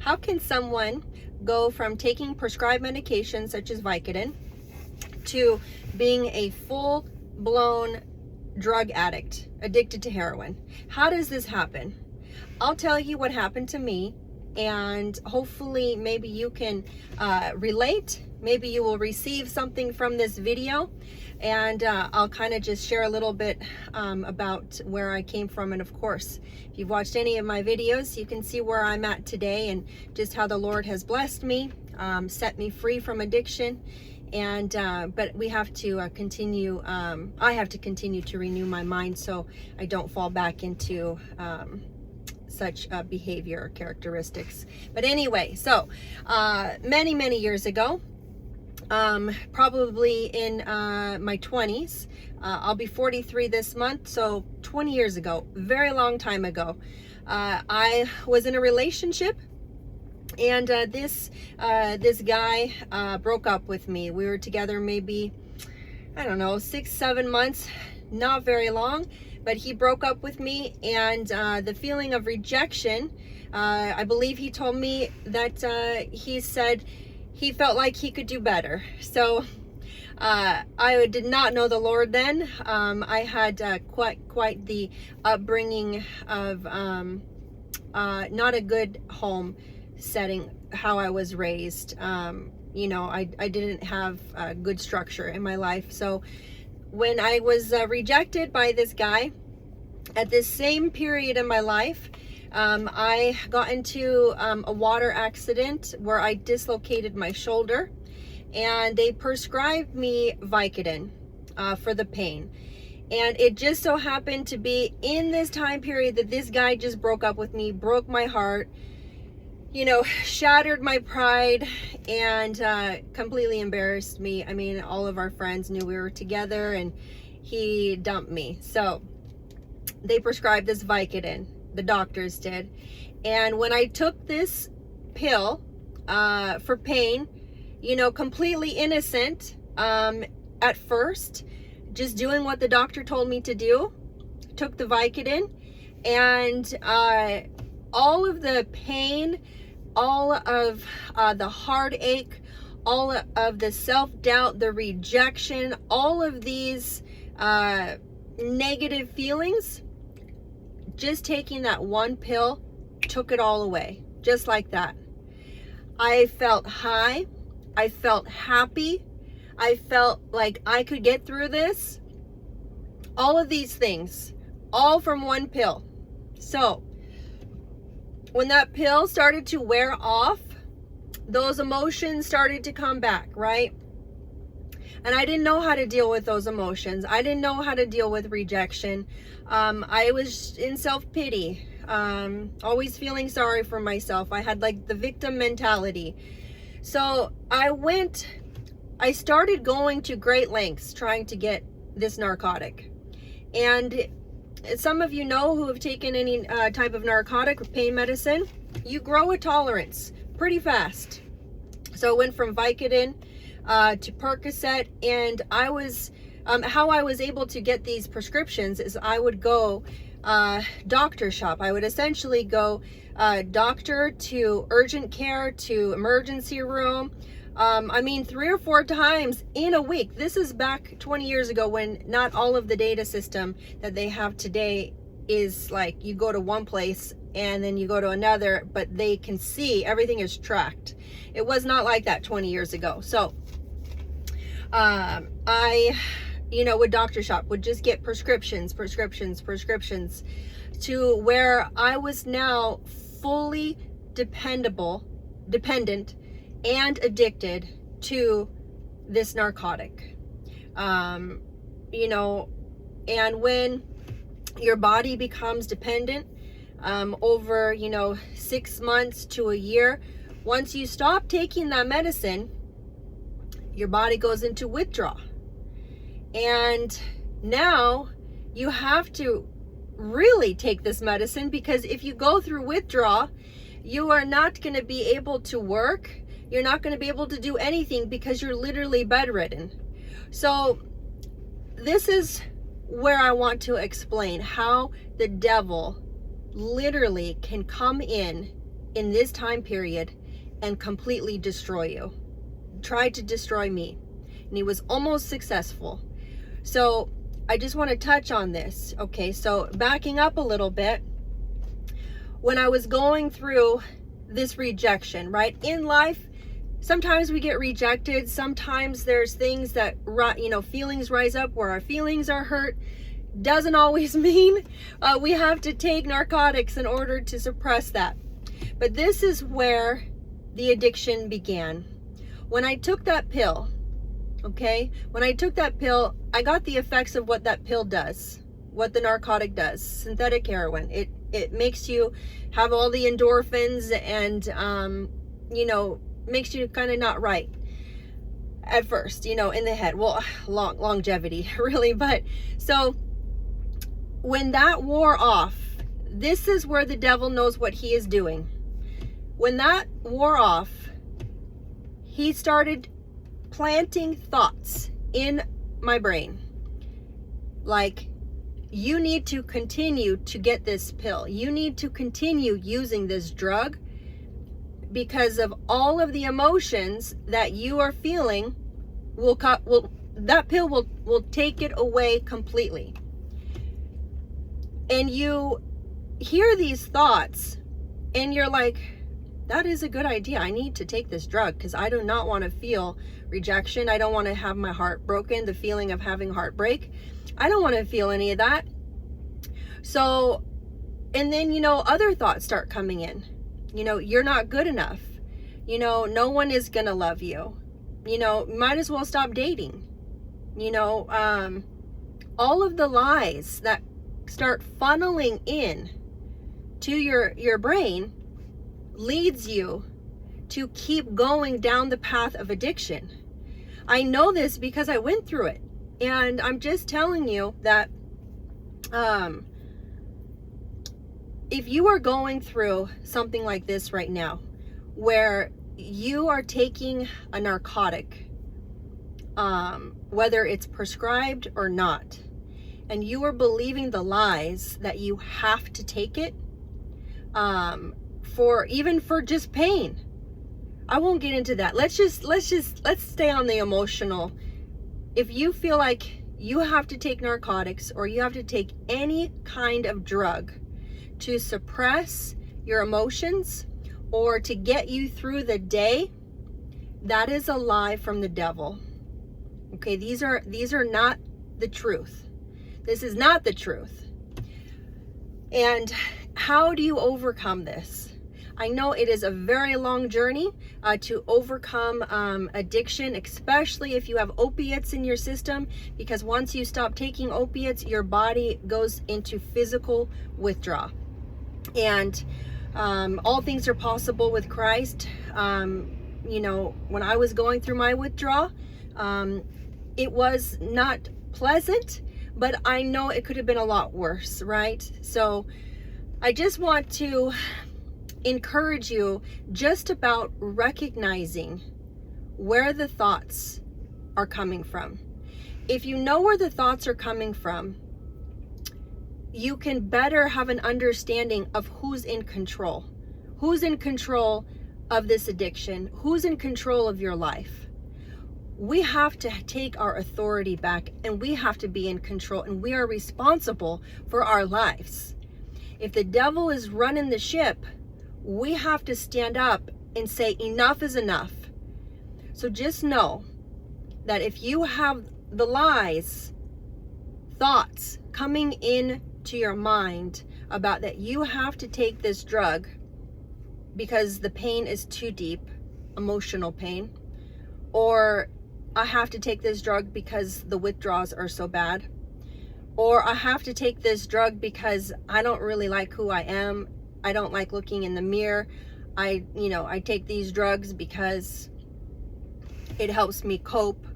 How can someone go from taking prescribed medications such as Vicodin to being a full-blown drug addict, addicted to heroin? How does this happen? I'll tell you what happened to me, and hopefully maybe you can relate. Maybe you will receive something from this video, and I'll kind of just share a little bit about where I came from. And of course, if you've watched any of my videos, you can see where I'm at today and just how the Lord has blessed me, set me free from addiction. And but we have to continue, I have to continue to renew my mind so I don't fall back into such behavior or characteristics. But anyway, so many years ago, probably in my 20s, I'll be 43 this month, so 20 years ago, very long time ago, I was in a relationship, and this guy broke up with me. We were together maybe, I don't know, 6-7 months, not very long, but he broke up with me, and the feeling of rejection, I believe he told me that he said he felt like he could do better. So I did not know the Lord then. I had quite the upbringing of not a good home setting, how I was raised. You know, I didn't have a good structure in my life. So when I was rejected by this guy, at this same period in my life, I got into a water accident where I dislocated my shoulder, and they prescribed me Vicodin for the pain. And it just so happened to be in this time period that this guy just broke up with me, broke my heart, you know, shattered my pride, and completely embarrassed me. I mean, all of our friends knew we were together, and he dumped me. So they prescribed this Vicodin, the doctors did. And when I took this pill for pain, you know, completely innocent at first, just doing what the doctor told me to do, took the Vicodin, and all of the pain, all of the heartache, all of the self-doubt, the rejection, all of these negative feelings, just taking that one pill took it all away, just like that. I felt high, I felt happy, I felt like I could get through this. All of these things, all from one pill. So when that pill started to wear off, those emotions started to come back, right? And I didn't know how to deal with those emotions. I didn't know how to deal with rejection. I was in self-pity, always feeling sorry for myself. I had like the victim mentality. So I started going to great lengths trying to get this narcotic. And some of you know, who have taken any type of narcotic or pain medicine, you grow a tolerance pretty fast. So it went from Vicodin to Percocet, and I was how I was able to get these prescriptions is I would go doctor shop. I would essentially go doctor to urgent care to emergency room. I mean, 3 or 4 times in a week. This is back 20 years ago, when not all of the data system that they have today is like you go to one place and then you go to another, but they can see everything is tracked. It was not like that 20 years ago. So I, you know, would doctor shop, would just get prescriptions to where I was now fully dependent and addicted to this narcotic. You know, and when your body becomes dependent over, you know, 6 months to a year, once you stop taking that medicine, your body goes into withdrawal. And now you have to really take this medicine, because if you go through withdrawal, you are not going to be able to work. You're not going to be able to do anything because you're literally bedridden. So this is where I want to explain how the devil literally can come in in this time period and completely destroy you. Tried to destroy me, and he was almost successful. So I just want to touch on this. Okay, so backing up a little bit, when I was going through this rejection, right, in life, sometimes we get rejected. Sometimes there's things that, feelings rise up where our feelings are hurt. Doesn't always mean we have to take narcotics in order to suppress that. But this is where the addiction began. When I took that pill, okay, I got the effects of what that pill does, what the narcotic does, synthetic heroin. It makes you have all the endorphins and, makes you kind of not right at first, in the head. Well, longevity, really. But so when that wore off, this is where the devil knows what he is doing. When that wore off, he started planting thoughts in my brain. Like, you need to continue to get this pill. You need to continue using this drug because of all of the emotions that you are feeling. That pill will take it away completely. And you hear these thoughts and you're like, that is a good idea. I need to take this drug because I do not want to feel rejection. I don't want to have my heart broken, the feeling of having heartbreak. I don't want to feel any of that. So, and then, other thoughts start coming in. You're not good enough. No one is going to love you. Might as well stop dating. All of the lies that start funneling in to your brain leads you to keep going down the path of addiction. I know this because I went through it. And I'm just telling you that if you are going through something like this right now, where you are taking a narcotic, whether it's prescribed or not, and you are believing the lies that you have to take it, for just pain. I won't get into that. Let's stay on the emotional. If you feel like you have to take narcotics or you have to take any kind of drug to suppress your emotions or to get you through the day, that is a lie from the devil. Okay, these are not the truth. This is not the truth. And how do you overcome this? I know it is a very long journey to overcome addiction, especially if you have opiates in your system, because once you stop taking opiates, your body goes into physical withdrawal. And all things are possible with Christ. When I was going through my withdrawal, it was not pleasant, but I know it could have been a lot worse, right? So I just want to encourage you just about recognizing where the thoughts are coming from. If you know where the thoughts are coming from, you can better have an understanding of who's in control. Who's in control of this addiction? Who's in control of your life? We have to take our authority back, and we have to be in control, and we are responsible for our lives. If the devil is running the ship, we have to stand up and say enough is enough. So just know that if you have the lies, thoughts coming in to your mind about that you have to take this drug because the pain is too deep, emotional pain, or I have to take this drug because the withdrawals are so bad, or I have to take this drug because I don't really like who I am. I don't like looking in the mirror. I take these drugs because it helps me cope,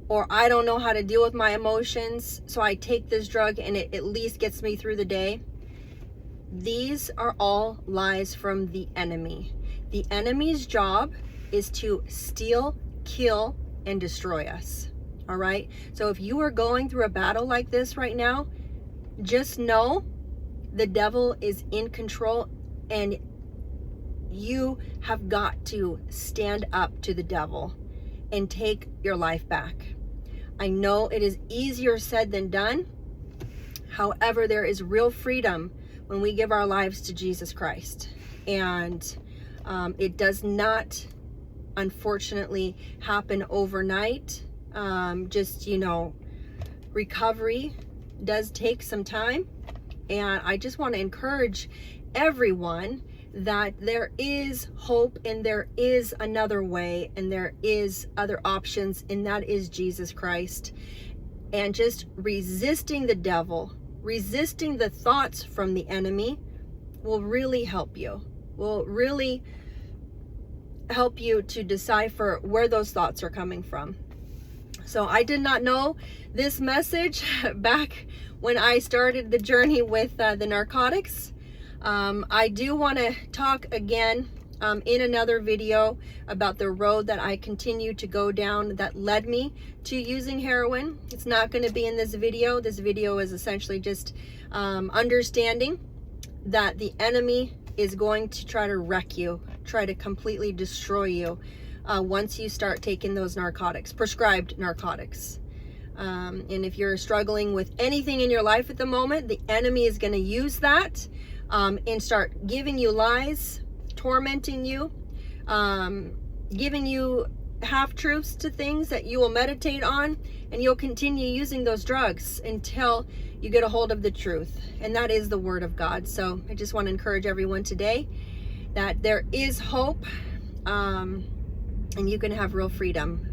or I don't know how to deal with my emotions, so I take this drug and it at least gets me through the day. These are all lies from the enemy. The enemy's job is to steal, kill, and destroy us. All right? So if you are going through a battle like this right now, just know the devil is in control, and you have got to stand up to the devil and take your life back. I know it is easier said than done. However, there is real freedom when we give our lives to Jesus Christ. And it does not, unfortunately, happen overnight. Recovery does take some time. And I just want to encourage everyone that there is hope and there is another way and there is other options, and that is Jesus Christ. And just resisting the devil, resisting the thoughts from the enemy will really help you, will really help you to decipher where those thoughts are coming from. So I did not know this message back when I started the journey with the narcotics. I do want to talk again in another video about the road that I continue to go down that led me to using heroin. It's not going to be in this video. This video is essentially just understanding that the enemy is going to try to wreck you, try to completely destroy you once you start taking those narcotics, prescribed narcotics. And if you're struggling with anything in your life at the moment, the enemy is going to use that and start giving you lies, tormenting you, giving you half-truths to things that you will meditate on, and you'll continue using those drugs until you get a hold of the truth, and that is the Word of God. So I just want to encourage everyone today that there is hope, and you can have real freedom.